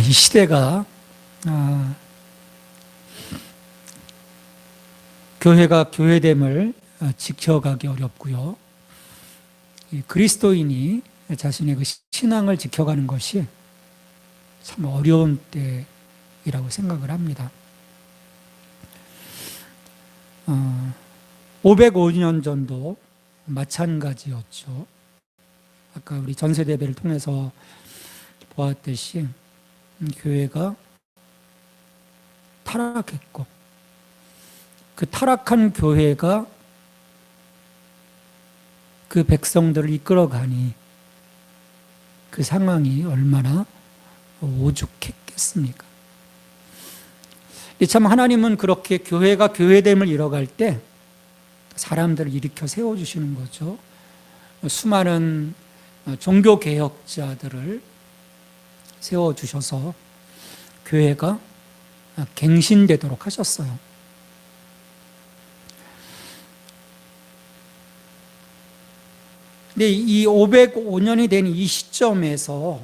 이 시대가 교회가 교회됨을 지켜가기 어렵고요. 그리스도인이 자신의 그 신앙을 지켜가는 것이 참 어려운 때이라고 생각을 합니다. 505년 전도 마찬가지였죠. 아까 우리 전세대배를 통해서 보았듯이 교회가 타락했고, 그 타락한 교회가 그 백성들을 이끌어가니 그 상황이 얼마나 오죽했겠습니까? 참 하나님은 그렇게 교회가 교회됨을 잃어갈 때 사람들을 일으켜 세워주시는 거죠. 수많은 종교개혁자들을 세워주셔서 교회가 갱신되도록 하셨어요. 근데 이 505년이 된 이 시점에서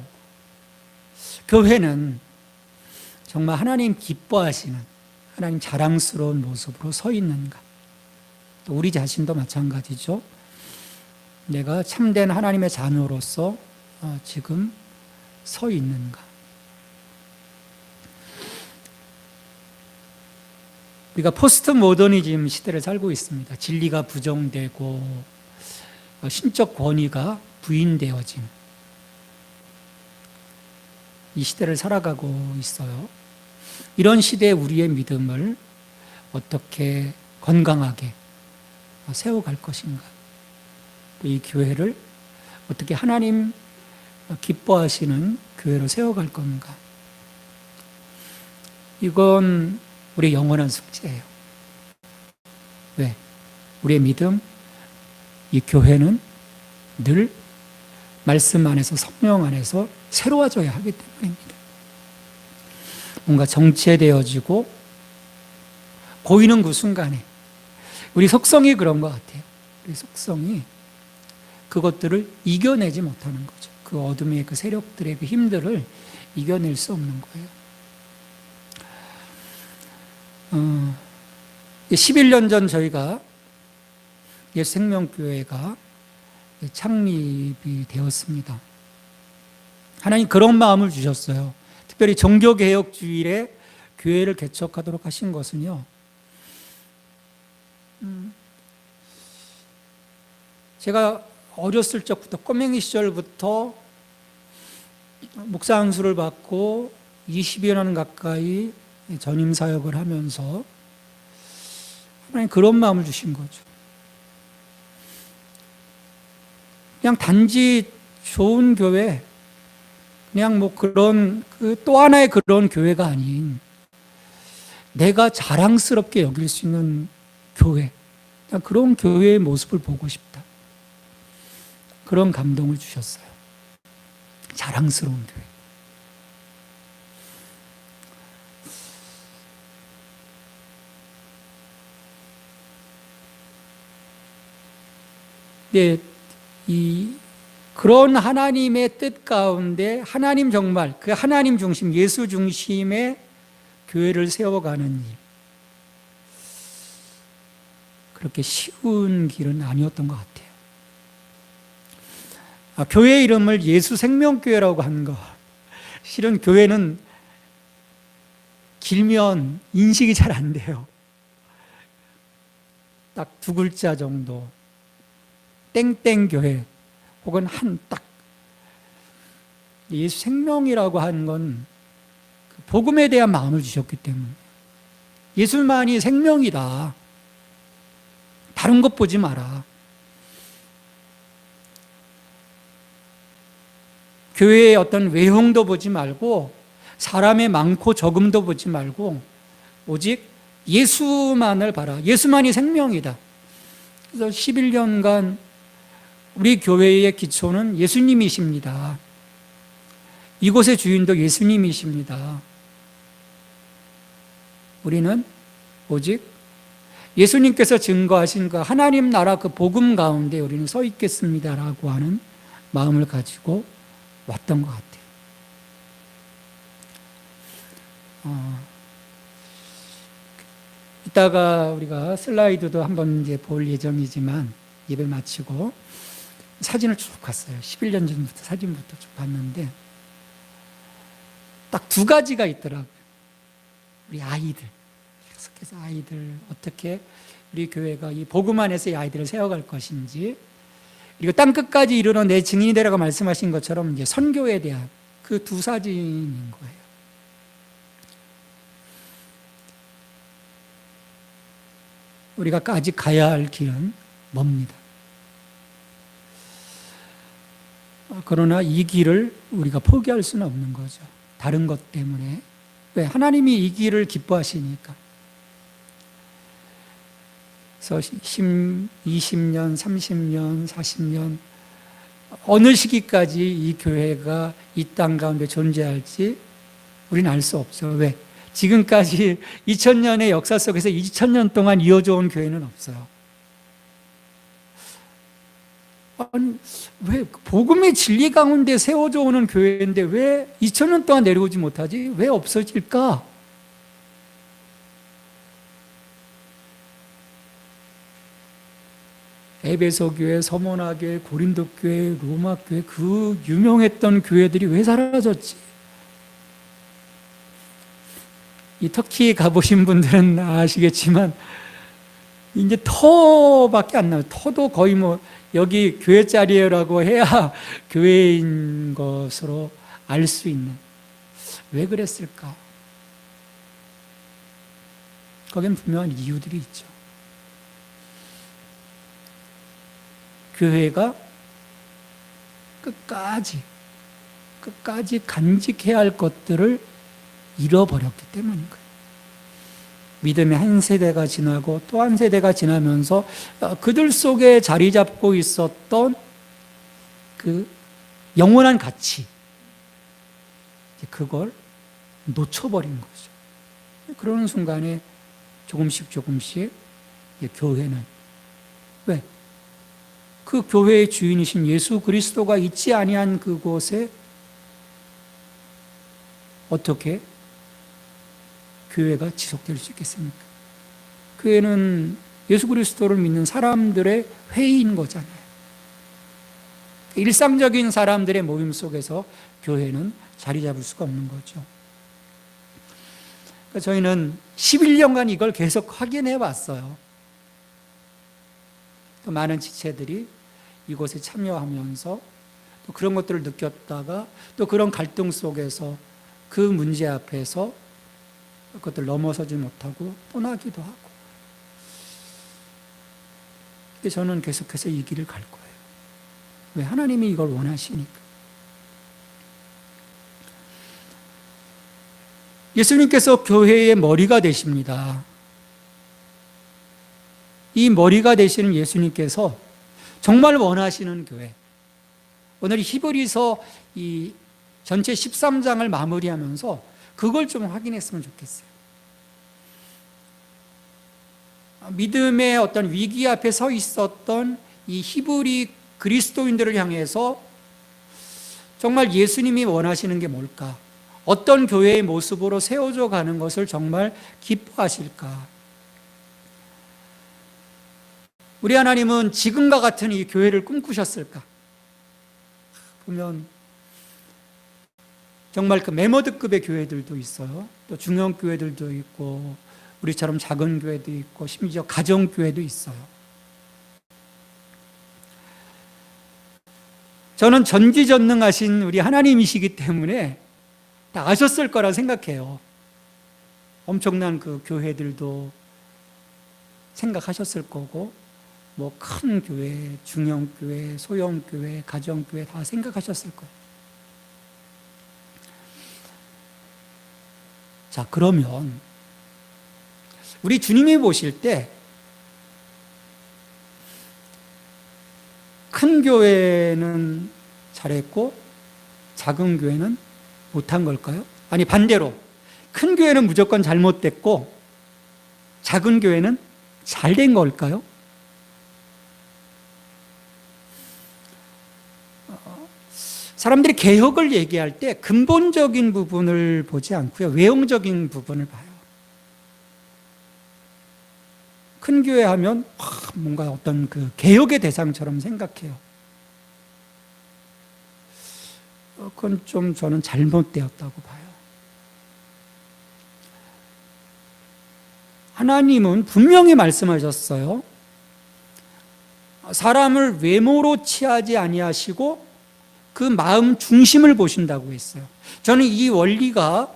교회는 정말 하나님 기뻐하시는, 하나님 자랑스러운 모습으로 서 있는가? 또 우리 자신도 마찬가지죠. 내가 참된 하나님의 자녀로서 지금 서 있는가? 우리가 포스트 모더니즘 시대를 살고 있습니다. 진리가 부정되고 신적 권위가 부인되어진 이 시대를 살아가고 있어요. 이런 시대에 우리의 믿음을 어떻게 건강하게 세워갈 것인가? 이 교회를 어떻게 하나님 기뻐하시는 교회로 세워갈 건가? 이건 우리의 영원한 숙제예요. 왜? 우리의 믿음, 이 교회는 늘 말씀 안에서, 성령 안에서 새로워져야 하기 때문입니다. 뭔가 정체되어지고 보이는 그 순간에 우리 속성이 그런 것 같아요. 우리 속성이 그것들을 이겨내지 못하는 거죠. 그 어둠의 그 세력들의 그 힘들을 이겨낼 수 없는 거예요. 11년 전 저희가 예수생명교회가 창립이 되었습니다. 하나님 그런 마음을 주셨어요. 특별히 종교개혁주일에 교회를 개척하도록 하신 것은요, 제가 어렸을 적부터, 꼬맹이 시절부터 목사 안수를 받고 20여 년 가까이 전임 사역을 하면서 하나님 그런 마음을 주신 거죠. 그냥 단지 좋은 교회, 그냥 뭐 그런 또 하나의 그런 교회가 아닌 내가 자랑스럽게 여길 수 있는 교회, 그냥 그런 교회의 모습을 보고 싶다. 그런 감동을 주셨어요. 자랑스러운 교회. 네, 그런 하나님의 뜻 가운데 하나님 정말 그 하나님 중심, 예수 중심의 교회를 세워가는 일, 그렇게 쉬운 길은 아니었던 것 같아요. 교회 이름을 예수생명교회라고 하는 거, 실은 교회는 길면 인식이 잘 안 돼요. 딱 두 글자 정도, 땡땡교회 혹은 딱 예수 생명이라고 하는 건 복음에 대한 마음을 주셨기 때문에, 예수만이 생명이다, 다른 것 보지 마라, 교회의 어떤 외형도 보지 말고 사람의 많고 적음도 보지 말고 오직 예수만을 봐라, 예수만이 생명이다. 그래서 11년간 우리 교회의 기초는 예수님이십니다. 이곳의 주인도 예수님이십니다. 우리는 오직 예수님께서 증거하신 그 하나님 나라 그 복음 가운데 우리는 서 있겠습니다라고 하는 마음을 가지고 왔던 것 같아요. 이따가 우리가 슬라이드도 한번 이제 볼 예정이지만 예배 마치고 사진을 쭉 봤어요. 11년 전부터 사진부터 쭉 봤는데 딱 두 가지가 있더라고요. 우리 아이들, 계속해서 아이들 어떻게 우리 교회가 이 복음 안에서 이 아이들을 세워갈 것인지, 그리고 땅끝까지 이르러 내 증인이 되라고 말씀하신 것처럼 이제 선교에 대한 그 두 사진인 거예요. 우리가 아직 가야 할 길은 멉니다. 그러나 이 길을 우리가 포기할 수는 없는 거죠. 다른 것 때문에. 왜? 하나님이 이 길을 기뻐하시니까. 그래서 20년, 30년, 40년 어느 시기까지 이 교회가 이 땅 가운데 존재할지 우리는 알 수 없죠. 왜? 지금까지 2000년의 역사 속에서 2000년 동안 이어져 온 교회는 없어요. 아니, 왜 복음의 진리 가운데 세워져 오는 교회인데 왜 2000년 동안 내려오지 못하지? 왜 없어질까? 에베소 교회, 서머나 교회, 고린도 교회, 로마 교회, 그 유명했던 교회들이 왜 사라졌지? 이 터키 가보신 분들은 아시겠지만 이제 터밖에 안 나요. 터도 거의 뭐 여기 교회 자리라고 해야 교회인 것으로 알 수 있는. 왜 그랬을까? 거기엔 분명한 이유들이 있죠. 교회가 끝까지 간직해야 할 것들을 잃어버렸기 때문인 거예요. 믿음의 한 세대가 지나고 또 한 세대가 지나면서 그들 속에 자리 잡고 있었던 그 영원한 가치, 그걸 놓쳐버린 거죠. 그러는 순간에 조금씩 교회는, 왜? 그 교회의 주인이신 예수 그리스도가 있지 아니한 그곳에 어떻게 교회가 지속될 수 있겠습니까? 교회는 예수 그리스도를 믿는 사람들의 회의인 거잖아요. 일상적인 사람들의 모임 속에서 교회는 자리 잡을 수가 없는 거죠. 그러니까 저희는 11년간 이걸 계속 확인해 왔어요. 또 많은 지체들이 이곳에 참여하면서 또 그런 것들을 느꼈다가 또 그런 갈등 속에서 그 문제 앞에서 그것들 넘어서지 못하고 떠나기도 하고. 저는 계속해서 이 길을 갈 거예요. 왜? 하나님이 이걸 원하시니까. 예수님께서 교회의 머리가 되십니다. 이 머리가 되시는 예수님께서 정말 원하시는 교회. 오늘 히브리서 이 전체 13장을 마무리하면서 그걸 좀 확인했으면 좋겠어요. 믿음의 어떤 위기 앞에 서 있었던 이 히브리 그리스도인들을 향해서 정말 예수님이 원하시는 게 뭘까? 어떤 교회의 모습으로 세워져 가는 것을 정말 기뻐하실까? 우리 하나님은 지금과 같은 이 교회를 꿈꾸셨을까? 보면 정말 그 메모드급의 교회들도 있어요. 또 중형 교회들도 있고 우리처럼 작은 교회도 있고 심지어 가정 교회도 있어요. 저는 전지전능하신 우리 하나님이시기 때문에 다 아셨을 거라 생각해요. 엄청난 그 교회들도 생각하셨을 거고 뭐 큰 교회, 중형 교회, 소형 교회, 가정 교회 다 생각하셨을 거예요. 자, 그러면 우리 주님이 보실 때 큰 교회는 잘했고 작은 교회는 못한 걸까요? 반대로 큰 교회는 무조건 잘못됐고 작은 교회는 잘 된 걸까요? 사람들이 개혁을 얘기할 때 근본적인 부분을 보지 않고요, 외형적인 부분을 봐요. 큰 교회 하면 뭔가 어떤 그 개혁의 대상처럼 생각해요. 그건 좀 저는 잘못되었다고 봐요. 하나님은 분명히 말씀하셨어요. 사람을 외모로 취하지 아니하시고 그 마음 중심을 보신다고 했어요. 저는 이 원리가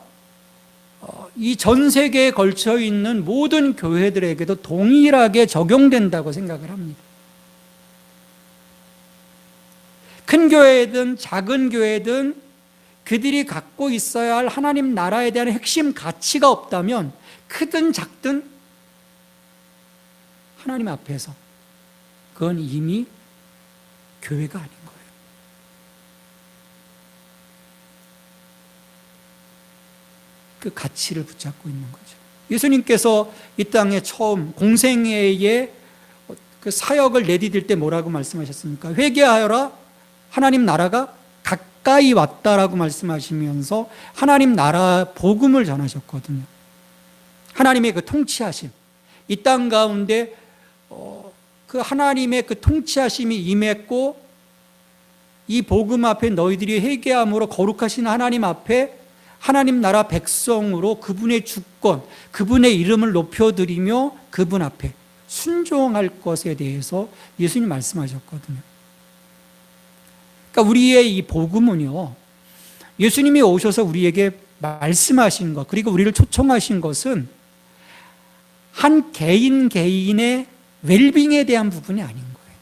이 전 세계에 걸쳐 있는 모든 교회들에게도 동일하게 적용된다고 생각을 합니다. 큰 교회든 작은 교회든 그들이 갖고 있어야 할 하나님 나라에 대한 핵심 가치가 없다면 크든 작든 하나님 앞에서 그건 이미 교회가 아닌 거예요. 그 가치를 붙잡고 있는 거죠. 예수님께서 이 땅에 처음 공생애에 그 사역을 내디딜 때 뭐라고 말씀하셨습니까? 회개하여라, 하나님 나라가 가까이 왔다라고 말씀하시면서 하나님 나라 복음을 전하셨거든요. 하나님의 그 통치하심, 이 땅 가운데 그 하나님의 그 통치하심이 임했고, 이 복음 앞에 너희들이 회개함으로 거룩하신 하나님 앞에 하나님 나라 백성으로 그분의 주권, 그분의 이름을 높여드리며 그분 앞에 순종할 것에 대해서 예수님 말씀하셨거든요. 그러니까 우리의 이 복음은요, 예수님이 오셔서 우리에게 말씀하신 것, 그리고 우리를 초청하신 것은 한 개인 개인의 웰빙에 대한 부분이 아닌 거예요.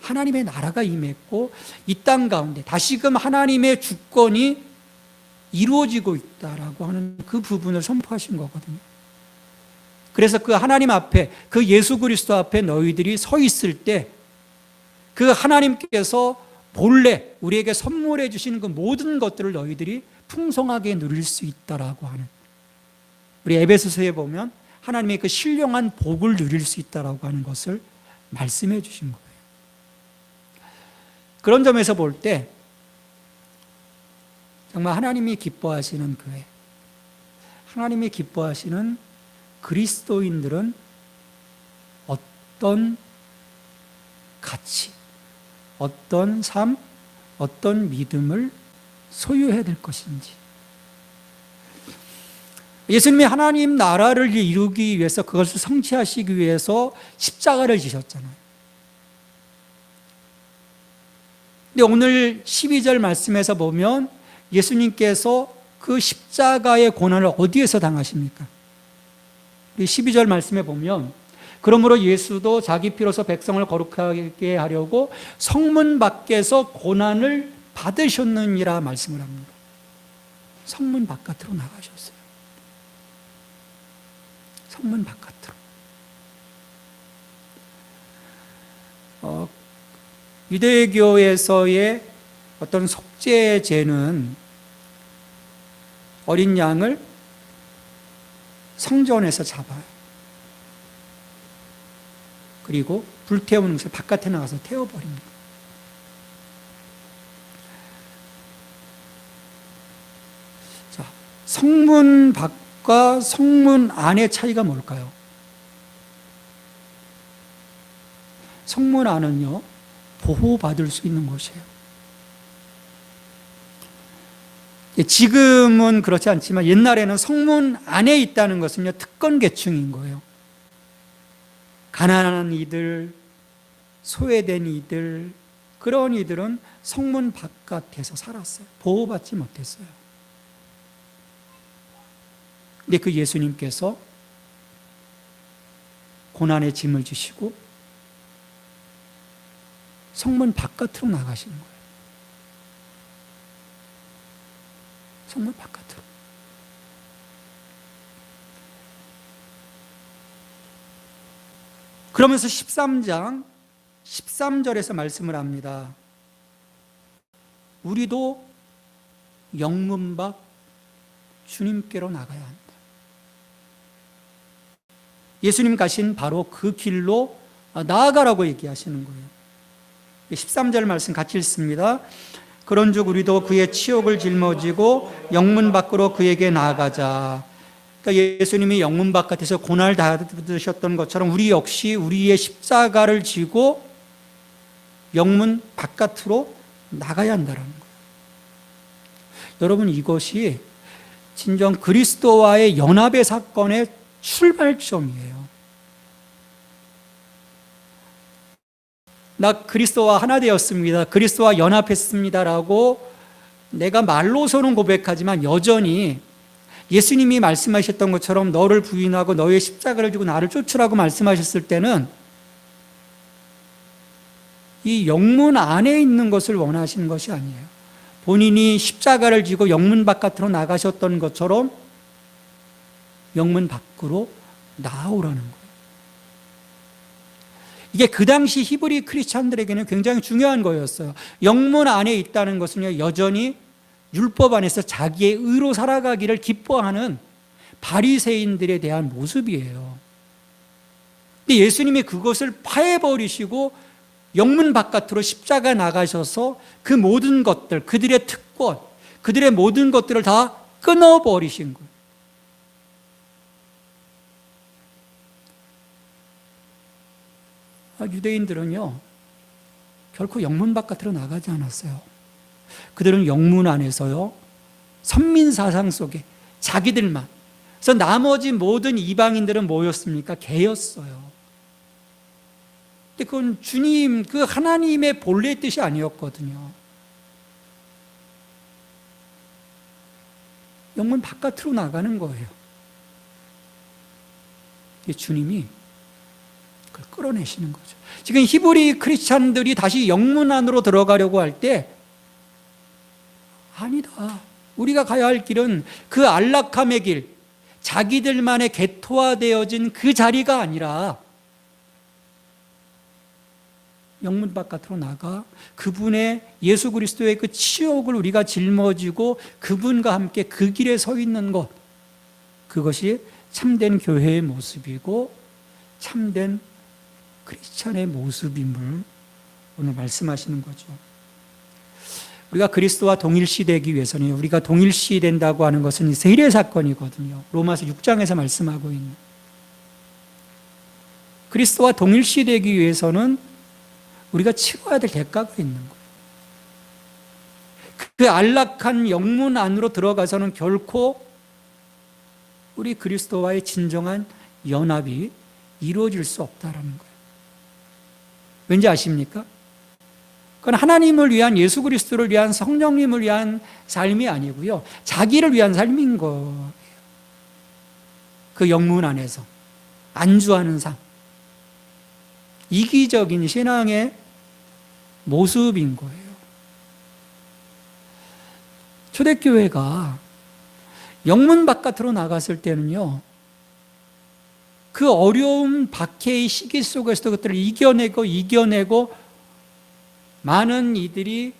하나님의 나라가 임했고 이 땅 가운데 다시금 하나님의 주권이 이루어지고 있다라고 하는 그 부분을 선포하신 거거든요. 그래서 그 하나님 앞에, 그 예수 그리스도 앞에 너희들이 서 있을 때 그 하나님께서 본래 우리에게 선물해 주시는 그 모든 것들을 너희들이 풍성하게 누릴 수 있다라고 하는, 우리 에베소서에 보면 하나님의 그 신령한 복을 누릴 수 있다라고 하는 것을 말씀해 주신 거예요. 그런 점에서 볼 때 정말 하나님이 기뻐하시는 교회, 하나님이 기뻐하시는 그리스도인들은 어떤 가치, 어떤 삶, 어떤 믿음을 소유해야 될 것인지. 예수님이 하나님 나라를 이루기 위해서, 그것을 성취하시기 위해서 십자가를 지셨잖아요. 근데 오늘 12절 말씀에서 보면 예수님께서 그 십자가의 고난을 어디에서 당하십니까? 12절 말씀에 보면, 그러므로 예수도 자기 피로서 백성을 거룩하게 하려고 성문 밖에서 고난을 받으셨느니라 말씀을 합니다. 성문 바깥으로 나가셨어요. 성문 바깥으로. 유대교에서의 어떤 속죄제는 어린 양을 성전에서 잡아요. 그리고 불태우는 것을 바깥에 나가서 태워버립니다. 자, 성문 밖과 성문 안의 차이가 뭘까요? 성문 안은요, 보호받을 수 있는 곳이에요. 지금은 그렇지 않지만 옛날에는 성문 안에 있다는 것은요, 특권 계층인 거예요. 가난한 이들, 소외된 이들, 그런 이들은 성문 바깥에서 살았어요. 보호받지 못했어요. 근데 그 예수님께서 고난의 짐을 지시고 성문 바깥으로 나가신 거예요. 성문 바깥으로. 그러면서 13장 13절에서 말씀을 합니다. 우리도 영문 밖 주님께로 나가야 한다. 예수님 가신 바로 그 길로 나아가라고 얘기하시는 거예요. 13절 말씀 같이 읽습니다. 그런즉 우리도 그의 치욕을 짊어지고 영문 밖으로 그에게 나아가자. 그러니까 예수님이 영문 바깥에서 고난을 받으셨던 것처럼 우리 역시 우리의 십자가를 지고 영문 바깥으로 나가야 한다는 거예요. 여러분, 이것이 진정 그리스도와의 연합의 사건의 출발점이에요. 나 그리스도와 하나 되었습니다. 그리스도와 연합했습니다라고 내가 말로서는 고백하지만 여전히 예수님이 말씀하셨던 것처럼 너를 부인하고 너의 십자가를 지고 나를 쫓으라고 말씀하셨을 때는 이 영문 안에 있는 것을 원하시는 것이 아니에요. 본인이 십자가를 지고 영문 바깥으로 나가셨던 것처럼 영문 밖으로 나오라는 거예요. 이게 그 당시 히브리 크리스찬들에게는 굉장히 중요한 거였어요. 영문 안에 있다는 것은요, 여전히 율법 안에서 자기의 의로 살아가기를 기뻐하는 바리새인들에 대한 모습이에요. 근데 예수님이 그것을 파해버리시고 영문 바깥으로 십자가 나가셔서 그 모든 것들, 그들의 특권, 그들의 모든 것들을 다 끊어버리신 거예요. 유대인들은요, 결코 영문 바깥으로 나가지 않았어요. 그들은 영문 안에서요, 선민 사상 속에 자기들만, 그래서 나머지 모든 이방인들은 뭐였습니까? 개였어요. 근데 그건 주님, 그 하나님의 본래의 뜻이 아니었거든요. 영문 바깥으로 나가는 거예요. 주님이 그걸 끌어내시는 거죠. 지금 히브리 크리스찬들이 다시 영문 안으로 들어가려고 할 때 아니다. 우리가 가야 할 길은 그 안락함의 길, 자기들만의 개토화되어진 그 자리가 아니라 영문 바깥으로 나가 그분의 예수 그리스도의 그 치욕을 우리가 짊어지고 그분과 함께 그 길에 서 있는 것, 그것이 참된 교회의 모습이고 참된 크리스찬의 모습임을 오늘 말씀하시는 거죠. 우리가 그리스도와 동일시되기 위해서는 우리가 동일시된다고 하는 것은 세례 사건이거든요. 로마서 6장에서 말씀하고 있는 그리스도와 동일시되기 위해서는 우리가 치러야 될 대가가 있는 거예요. 그 안락한 영문 안으로 들어가서는 결코 우리 그리스도와의 진정한 연합이 이루어질 수 없다라는 거예요. 왠지 아십니까? 그건 하나님을 위한, 예수 그리스도를 위한, 성령님을 위한 삶이 아니고요, 자기를 위한 삶인 거예요. 그 영문 안에서 안주하는 삶, 이기적인 신앙의 모습인 거예요. 초대교회가 영문 바깥으로 나갔을 때는요, 그 어려움 박해의 시기 속에서도 그것들을 이겨내고 많은 이들이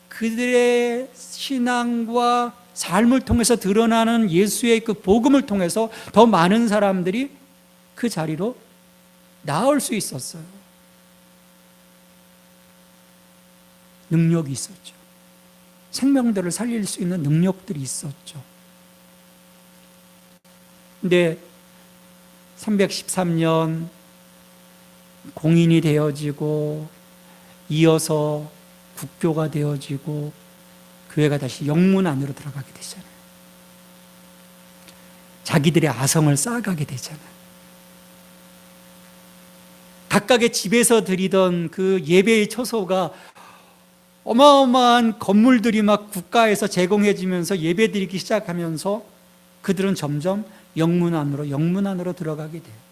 그들의 신앙과 삶을 통해서 드러나는 예수의 그 복음을 통해서 더 많은 사람들이 그 자리로 나올 수 있었어요. 능력이 있었죠. 생명들을 살릴 수 있는 능력들이 있었죠. 근데 313년 공인이 되어지고 이어서 국교가 되어지고 교회가 다시 영문 안으로 들어가게 되잖아요. 자기들의 아성을 쌓아가게 되잖아요. 각각의 집에서 드리던 그 예배의 처소가 어마어마한 건물들이 막 국가에서 제공해지면서 예배드리기 시작하면서 그들은 점점 영문 안으로 들어가게 돼요.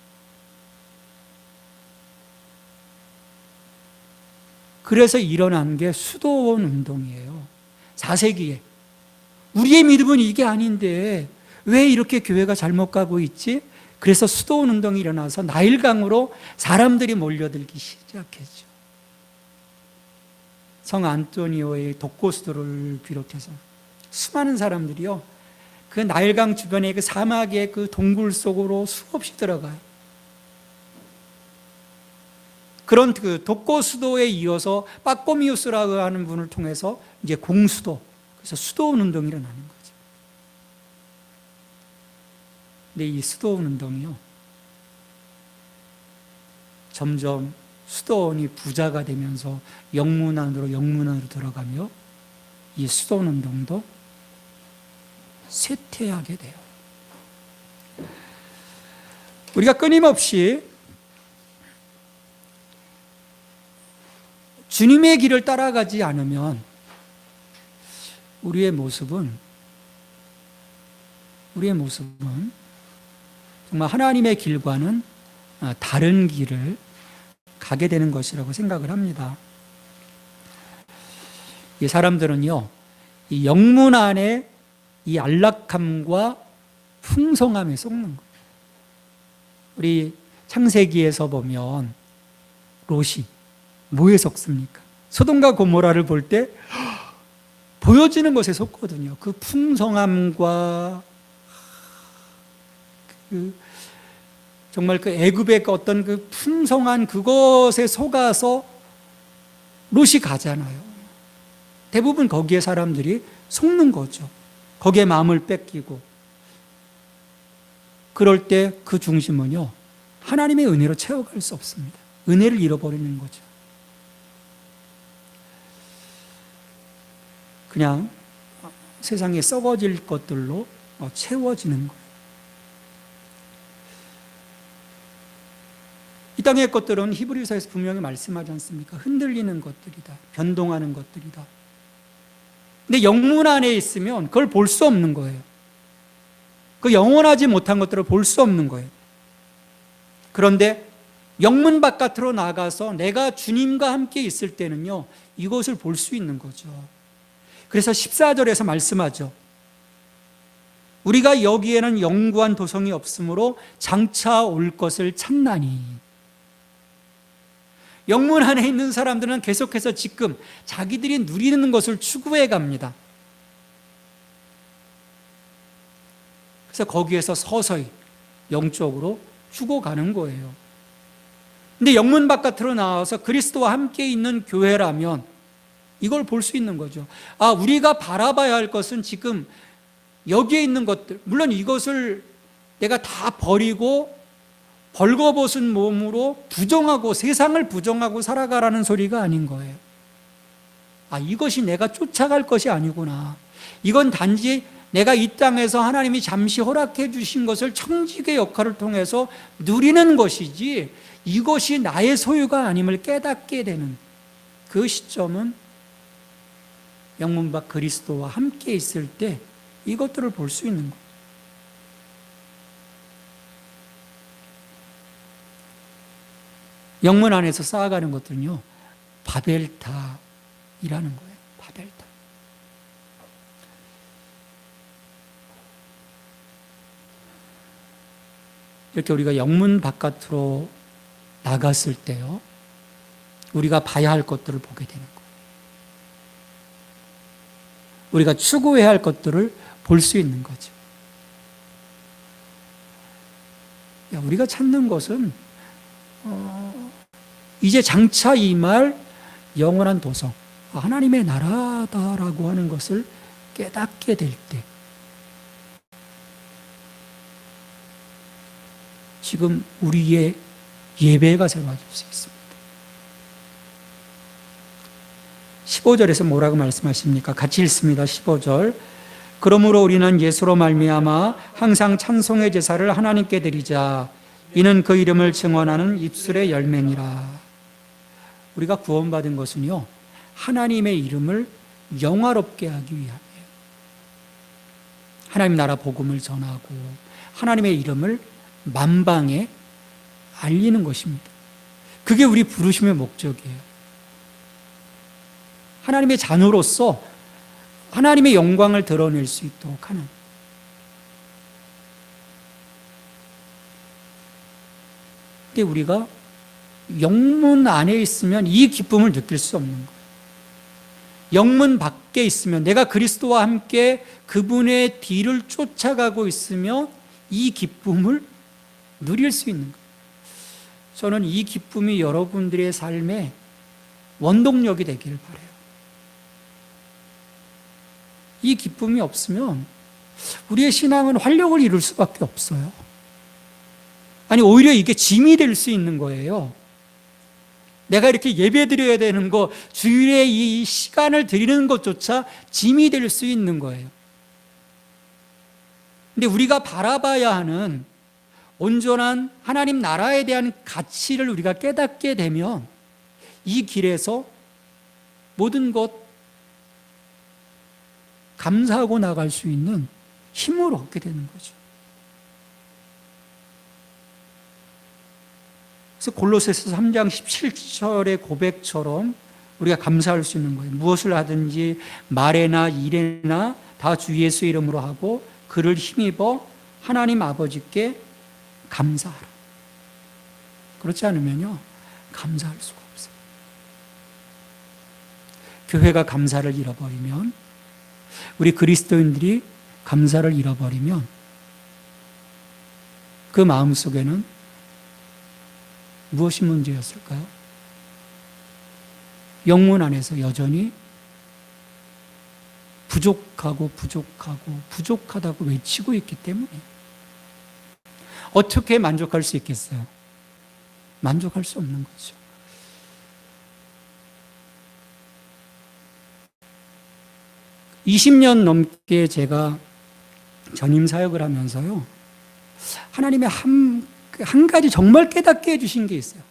그래서 일어난 게 수도원 운동이에요. 4세기에. 우리의 믿음은 이게 아닌데 왜 이렇게 교회가 잘못 가고 있지? 그래서 수도원 운동이 일어나서 나일강으로 사람들이 몰려들기 시작했죠. 성 안토니오의 독고수도를 비롯해서 수많은 사람들이요, 그 나일강 주변의 그 사막의 그 동굴 속으로 수없이 들어가요. 그런 그 독고 수도에 이어서 빠꼬미우스라고 하는 분을 통해서 이제 공수도, 그래서 수도원 운동이 일어나는 거죠. 근데 이 수도원 운동이요, 점점 수도원이 부자가 되면서 영문안으로 들어가며 이 수도원 운동도 쇠퇴하게 돼요. 우리가 끊임없이 주님의 길을 따라가지 않으면 우리의 모습은 정말 하나님의 길과는 다른 길을 가게 되는 것이라고 생각을 합니다. 이 사람들은요, 이 영문 안에 이 안락함과 풍성함에 속는 거예요. 우리 창세기에서 보면 롯이 뭐에 속습니까? 소돔과 고모라를 볼 때 보여지는 것에 속거든요. 그 풍성함과 정말 그 애굽의 어떤 그 풍성한 그것에 속아서 롯이 가잖아요. 대부분 거기에 사람들이 속는 거죠. 거기에 마음을 뺏기고. 그럴 때 그 중심은요, 하나님의 은혜로 채워갈 수 없습니다. 은혜를 잃어버리는 거죠. 그냥 세상에 썩어질 것들로 채워지는 거예요. 이 땅의 것들은 히브리서에서 분명히 말씀하지 않습니까? 흔들리는 것들이다. 변동하는 것들이다. 근데 영문 안에 있으면 그걸 볼 수 없는 거예요. 그 영원하지 못한 것들을 볼 수 없는 거예요. 그런데 영문 바깥으로 나가서 내가 주님과 함께 있을 때는요, 이것을 볼 수 있는 거죠. 그래서 14절에서 말씀하죠. 우리가 여기에는 영구한 도성이 없으므로 장차 올 것을 찾나니. 영문 안에 있는 사람들은 계속해서 지금 자기들이 누리는 것을 추구해 갑니다. 그래서 거기에서 서서히 영적으로 죽어가는 거예요. 근데 영문 바깥으로 나와서 그리스도와 함께 있는 교회라면 이걸 볼 수 있는 거죠. 아, 우리가 바라봐야 할 것은 지금 여기에 있는 것들, 물론 이것을 내가 다 버리고 벌거벗은 몸으로 부정하고 세상을 부정하고 살아가라는 소리가 아닌 거예요. 아, 이것이 내가 쫓아갈 것이 아니구나. 이건 단지 내가 이 땅에서 하나님이 잠시 허락해 주신 것을 청지기의 역할을 통해서 누리는 것이지 이것이 나의 소유가 아님을 깨닫게 되는 그 시점은 영문 밖 그리스도와 함께 있을 때 이것들을 볼 수 있는 거예요. 영문 안에서 쌓아가는 것들은요, 바벨탑이라는 거예요. 바벨탑. 이렇게 우리가 영문 바깥으로 나갔을 때요, 우리가 봐야 할 것들을 보게 되는 거예요. 우리가 추구해야 할 것들을 볼 수 있는 거죠. 우리가 찾는 것은 이제 장차 임할 영원한 도성, 하나님의 나라다라고 하는 것을 깨닫게 될 때, 지금 우리의 예배가 새로워질 수 있습니다. 15절에서 뭐라고 말씀하십니까? 같이 읽습니다. 15절. 그러므로 우리는 예수로 말미암아 항상 찬송의 제사를 하나님께 드리자. 이는 그 이름을 증언하는 입술의 열매니라. 우리가 구원받은 것은요, 하나님의 이름을 영화롭게 하기 위함이에요. 하나님 나라 복음을 전하고 하나님의 이름을 만방에 알리는 것입니다. 그게 우리 부르심의 목적이에요. 하나님의 자녀로서 하나님의 영광을 드러낼 수 있도록 하는. 근데 우리가 영문 안에 있으면 이 기쁨을 느낄 수 없는 거예요. 영문 밖에 있으면, 내가 그리스도와 함께 그분의 뒤를 쫓아가고 있으면 이 기쁨을 누릴 수 있는 거예요. 저는 이 기쁨이 여러분들의 삶에 원동력이 되기를 바라요. 이 기쁨이 없으면 우리의 신앙은 활력을 잃을 수밖에 없어요. 아니, 오히려 이게 짐이 될 수 있는 거예요. 내가 이렇게 예배 드려야 되는 거, 주일에 이 시간을 드리는 것조차 짐이 될 수 있는 거예요. 근데 우리가 바라봐야 하는 온전한 하나님 나라에 대한 가치를 우리가 깨닫게 되면 이 길에서 모든 것 감사하고 나갈 수 있는 힘을 얻게 되는 거죠. 그래서 골로새서 3장 17절의 고백처럼 우리가 감사할 수 있는 거예요. 무엇을 하든지 말에나 일에나 다 주 예수 이름으로 하고 그를 힘입어 하나님 아버지께 감사하라. 그렇지 않으면요, 감사할 수가 없어요. 교회가 감사를 잃어버리면, 우리 그리스도인들이 감사를 잃어버리면 그 마음속에는 무엇이 문제였을까요? 영문 안에서 여전히 부족하다고 외치고 있기 때문에 어떻게 만족할 수 있겠어요? 만족할 수 없는 거죠. (20년) 넘게 제가 전임 사역을 하면서요, 하나님의 한 가지 정말 깨닫게 해주신 게 있어요.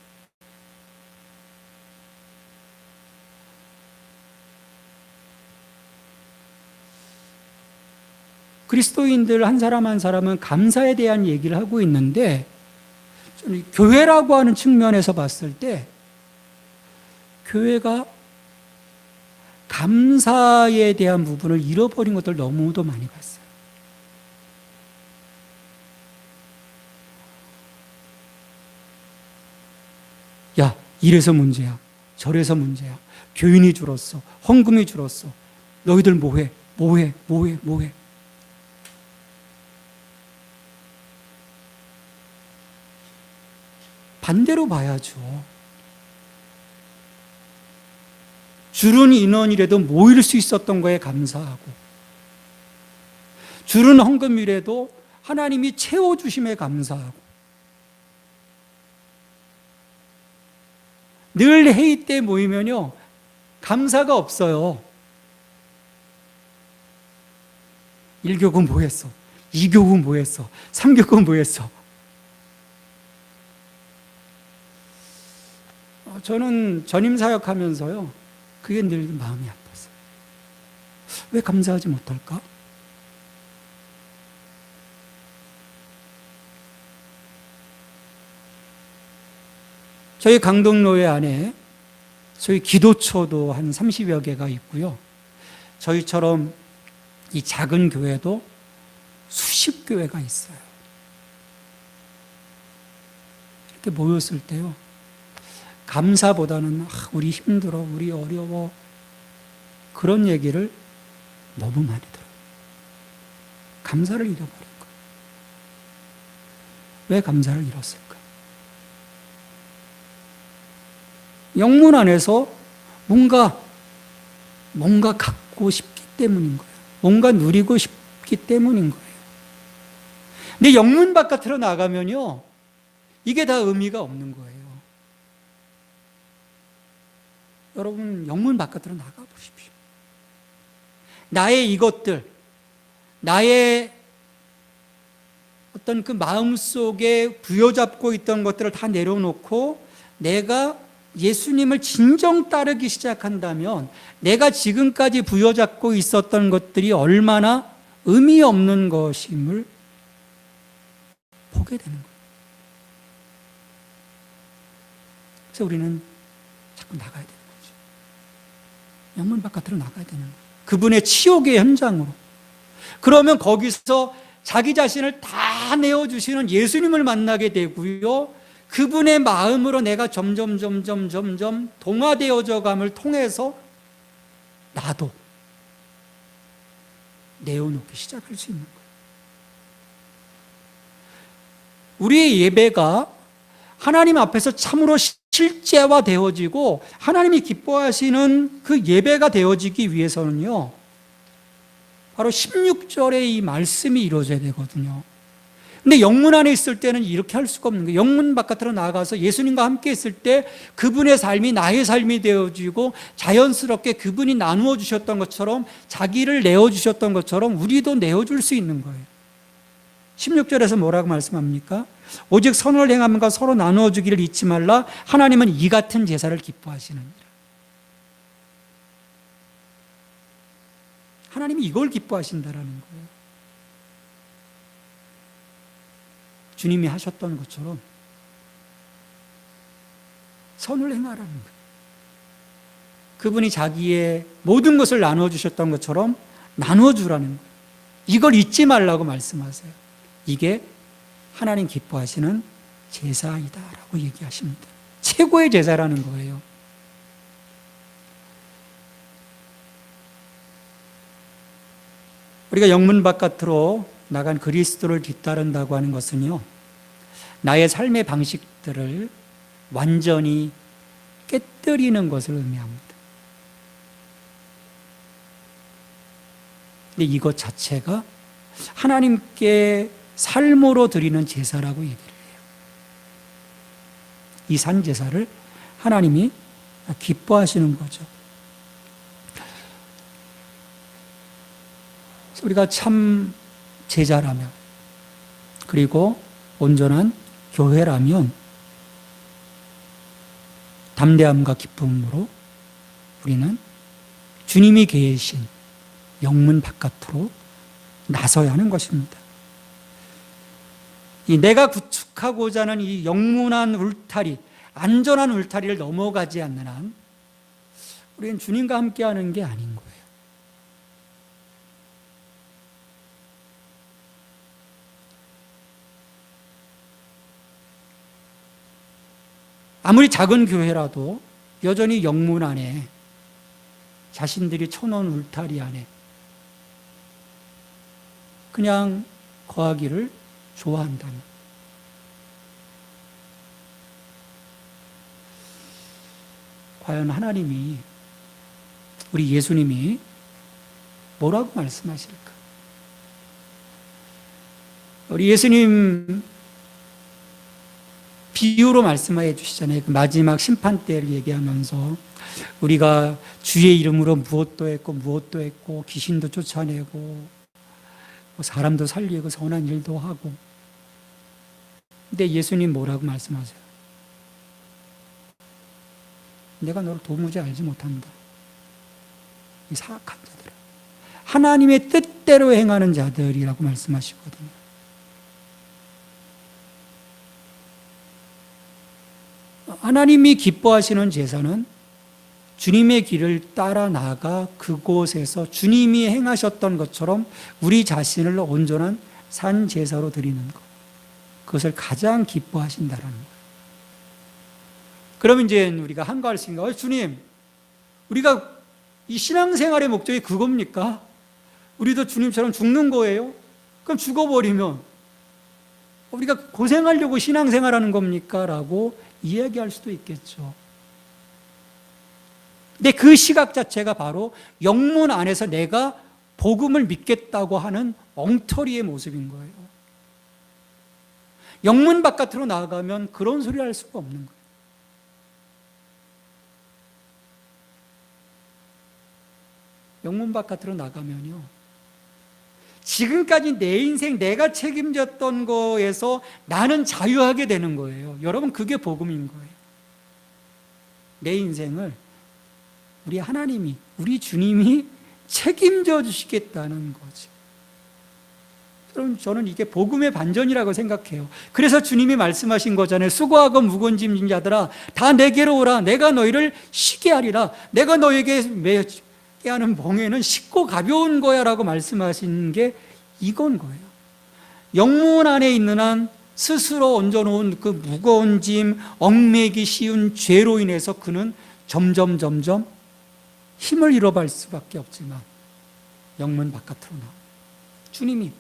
그리스도인들 한 사람 한 사람은 감사에 대한 얘기를 하고 있는데, 저는 교회라고 하는 측면에서 봤을 때 교회가 감사에 대한 부분을 잃어버린 것들 너무도 많이 봤어요. 야, 이래서 문제야, 저래서 문제야, 교인이 줄었어, 헌금이 줄었어, 너희들 뭐해? 반대로 봐야죠. 줄은 인원이라도 모일 수 있었던 거에 감사하고, 줄은 헌금이라도 하나님이 채워주심에 감사하고, 늘 회의 때 모이면요, 감사가 없어요. 1교구 뭐 했어? 2교구 뭐 했어? 3교구 뭐 했어? 저는 전임 사역하면서요, 그게 늘 마음이 아팠어요. 왜 감사하지 못할까? 저희 강동로회 안에 저희 기도처도 한 30여 개가 있고요. 저희처럼 이 작은 교회도 수십 교회가 있어요. 이렇게 모였을 때요, 감사보다는 우리 힘들어, 우리 어려워, 그런 얘기를 너무 많이 들어요. 감사를 잃어버린 거예요. 왜 감사를 잃었을까? 영문 안에서 뭔가 갖고 싶기 때문인 거예요. 뭔가 누리고 싶기 때문인 거예요. 근데 영문 바깥으로 나가면요, 이게 다 의미가 없는 거예요. 여러분, 영문 바깥으로 나가보십시오. 나의 이것들, 나의 어떤 그 마음속에 부여잡고 있던 것들을 다 내려놓고 내가 예수님을 진정 따르기 시작한다면 내가 지금까지 부여잡고 있었던 것들이 얼마나 의미 없는 것임을 보게 되는 거예요. 그래서 우리는 자꾸 나가야 되는 거죠. 영문 바깥으로 나가야 되는 거예요. 그분의 치욕의 현장으로. 그러면 거기서 자기 자신을 다 내어주시는 예수님을 만나게 되고요, 그분의 마음으로 내가 점점 동화되어져 감을 통해서 나도 내어놓기 시작할 수 있는 거예요. 우리의 예배가 하나님 앞에서 참으로 실제화되어지고 하나님이 기뻐하시는 그 예배가 되어지기 위해서는요, 바로 16절의 이 말씀이 이루어져야 되거든요. 근데 영문 안에 있을 때는 이렇게 할 수가 없는 거예요. 영문 바깥으로 나가서 예수님과 함께 있을 때 그분의 삶이 나의 삶이 되어지고 자연스럽게 그분이 나누어 주셨던 것처럼, 자기를 내어주셨던 것처럼 우리도 내어줄 수 있는 거예요. 16절에서 뭐라고 말씀합니까? 오직 선을 행함과 서로 나누어 주기를 잊지 말라. 하나님은 이 같은 제사를 기뻐하시느니라. 하나님이 이걸 기뻐하신다라는 거예요. 주님이 하셨던 것처럼 선을 행하라는 거예요. 그분이 자기의 모든 것을 나누어 주셨던 것처럼 나누어 주라는 거예요. 이걸 잊지 말라고 말씀하세요. 이게 하나님 기뻐하시는 제사이다라고 얘기하십니다. 최고의 제사라는 거예요. 우리가 영문 바깥으로 나간 그리스도를 뒤따른다고 하는 것은요, 나의 삶의 방식들을 완전히 깨뜨리는 것을 의미합니다. 근데 이것 자체가 하나님께 삶으로 드리는 제사라고 얘기를 해요. 이 산제사를 하나님이 기뻐하시는 거죠. 우리가 참 제자라면, 그리고 온전한 교회라면 담대함과 기쁨으로 우리는 주님이 계신 영문 바깥으로 나서야 하는 것입니다. 이 내가 구축하고자 하는 이 영문한 울타리, 안전한 울타리를 넘어가지 않는 한 우리는 주님과 함께하는 게 아닌 거예요. 아무리 작은 교회라도 여전히 영문 안에, 자신들이 쳐놓은 울타리 안에 그냥 거하기를 좋아한다면, 과연 하나님이, 우리 예수님이 뭐라고 말씀하실까? 우리 예수님 비유로 말씀해 주시잖아요. 그 마지막 심판 때를 얘기하면서 우리가 주의 이름으로 무엇도 했고 귀신도 쫓아내고 사람도 살리고 선한 일도 하고. 근데 예수님 뭐라고 말씀하세요? 내가 너를 도무지 알지 못한다. 이 사악한 자들, 하나님의 뜻대로 행하는 자들이라고 말씀하시거든요. 하나님이 기뻐하시는 제사는 주님의 길을 따라 나가 그곳에서 주님이 행하셨던 것처럼 우리 자신을 온전한 산 제사로 드리는 것, 그것을 가장 기뻐하신다라는 거예요. 그럼 이제 우리가 한가할 수 있는 거예요. 주님, 우리가 이 신앙생활의 목적이 그겁니까? 우리도 주님처럼 죽는 거예요? 그럼 죽어버리면 우리가 고생하려고 신앙생활하는 겁니까? 라고 이야기할 수도 있겠죠. 근데 그 시각 자체가 바로 영문 안에서 내가 복음을 믿겠다고 하는 엉터리의 모습인 거예요. 영문 바깥으로 나가면 그런 소리를 할 수가 없는 거예요. 영문 바깥으로 나가면요, 지금까지 내 인생 내가 책임졌던 거에서 나는 자유하게 되는 거예요. 여러분, 그게 복음인 거예요. 내 인생을 우리 하나님이, 우리 주님이 책임져 주시겠다는 거죠. 여러분, 저는 이게 복음의 반전이라고 생각해요. 그래서 주님이 말씀하신 거잖아요. 수고하고 무거운 짐진 자들아, 다 내게로 오라. 내가 너희를 쉬게 하리라. 내가 너에게 하는 멍에는 쉽고 가벼운 거야 라고 말씀하신 게 이건 거예요. 영문 안에 있는 한 스스로 얹어놓은 그 무거운 짐, 얽매기 쉬운 죄로 인해서 그는 점점 힘을 잃어갈 수밖에 없지만, 영문 바깥으로 나와 주님이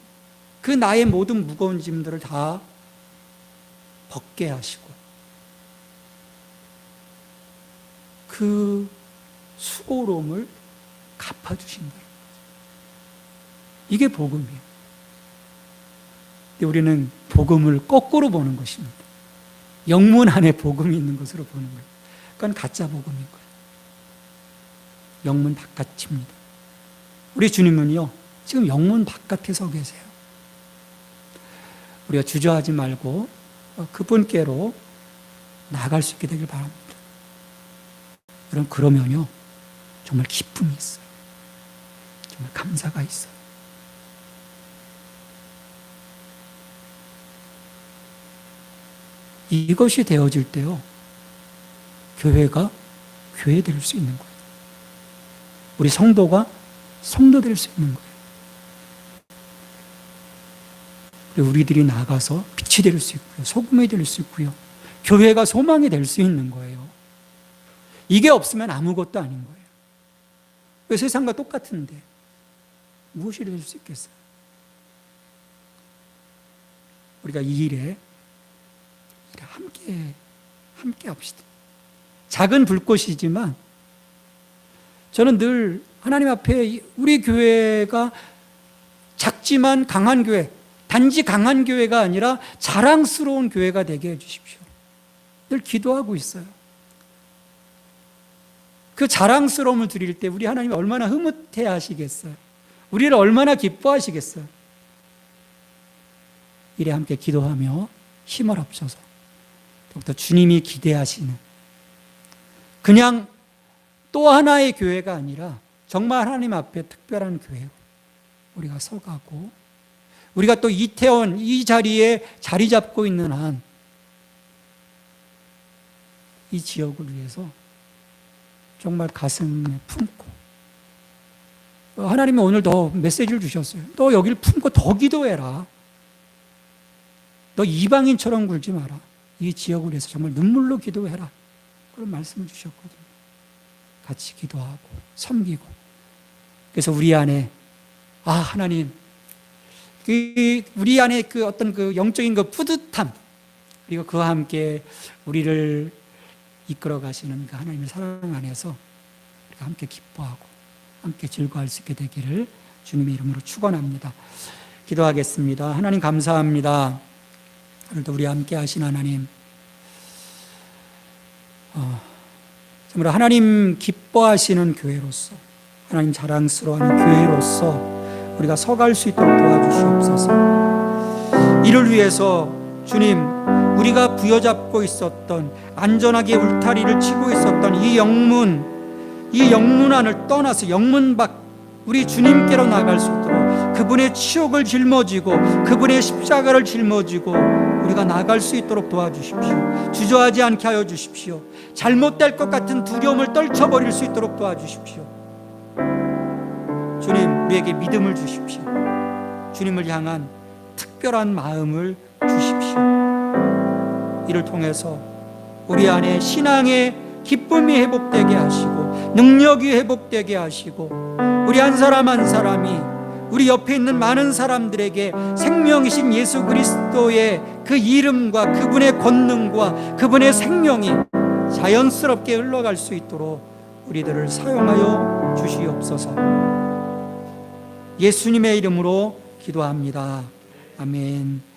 그 나의 모든 무거운 짐들을 다 벗게 하시고 그 수고로움을 갚아주신다. 이게 복음이에요. 근데 우리는 복음을 거꾸로 보는 것입니다. 영문 안에 복음이 있는 것으로 보는 거예요. 그건 가짜 복음인 거예요. 영문 바깥입니다. 우리 주님은요, 지금 영문 바깥에 서 계세요. 우리가 주저하지 말고 그분께로 나아갈 수 있게 되길 바랍니다. 여러분, 그러면요, 정말 기쁨이 있어요. 정말 감사가 있어요. 이것이 되어질 때요, 교회가 교회 될 수 있는 거예요. 우리 성도가 성도 될 수 있는 거예요. 그리고 우리들이 나가서 빛이 될 수 있고요, 소금이 될 수 있고요, 교회가 소망이 될 수 있는 거예요. 이게 없으면 아무것도 아닌 거예요. 왜 세상과 똑같은데 무엇이 될 수 있겠어요? 우리가 이 일에 함께 합시다. 작은 불꽃이지만 저는 늘 하나님 앞에 우리 교회가 작지만 강한 교회, 단지 강한 교회가 아니라 자랑스러운 교회가 되게 해주십시오. 늘 기도하고 있어요. 그 자랑스러움을 드릴 때 우리 하나님이 얼마나 흐뭇해 하시겠어요? 우리를 얼마나 기뻐하시겠어요? 이래 함께 기도하며 힘을 합쳐서 더욱더 주님이 기대하시는 그냥 또 하나의 교회가 아니라 정말 하나님 앞에 특별한 교회로 우리가 서가고, 우리가 또 이태원 이 자리에 자리 잡고 있는 한 이 지역을 위해서 정말 가슴에 품고, 하나님이 오늘 더 메시지를 주셨어요. 너 여길 품고 더 기도해라. 너 이방인처럼 굴지 마라. 이 지역을 위해서 정말 눈물로 기도해라. 그런 말씀을 주셨거든요. 같이 기도하고 섬기고. 그래서 우리 안에 하나님, 우리 안에 그 어떤 그 영적인 그 뿌듯함, 그리고 그와 함께 우리를 이끌어 가시는 그 하나님의 사랑 안에서 우리가 함께 기뻐하고 함께 즐거워할 수 있게 되기를 주님의 이름으로 축원합니다. 기도하겠습니다. 하나님 감사합니다. 오늘도 우리 함께 하신 하나님, 정말 하나님 기뻐하시는 교회로서, 하나님 자랑스러워하는 교회로서 우리가 서갈 수 있도록 도와주시옵소서. 이를 위해서 주님, 우리가 부여잡고 있었던, 안전하게 울타리를 치고 있었던 이 영문 안을 떠나서 영문 밖 우리 주님께로 나갈 수 있도록 그분의 치욕을 짊어지고 그분의 십자가를 짊어지고 우리가 나갈 수 있도록 도와주십시오. 주저하지 않게 하여 주십시오. 잘못될 것 같은 두려움을 떨쳐버릴 수 있도록 도와주십시오. 주님, 우리에게 믿음을 주십시오. 주님을 향한 특별한 마음을 주십시오. 이를 통해서 우리 안에 신앙의 기쁨이 회복되게 하시고 능력이 회복되게 하시고, 우리 한 사람 한 사람이 우리 옆에 있는 많은 사람들에게 생명이신 예수 그리스도의 그 이름과 그분의 권능과 그분의 생명이 자연스럽게 흘러갈 수 있도록 우리들을 사용하여 주시옵소서. 예수님의 이름으로 기도합니다. 아멘.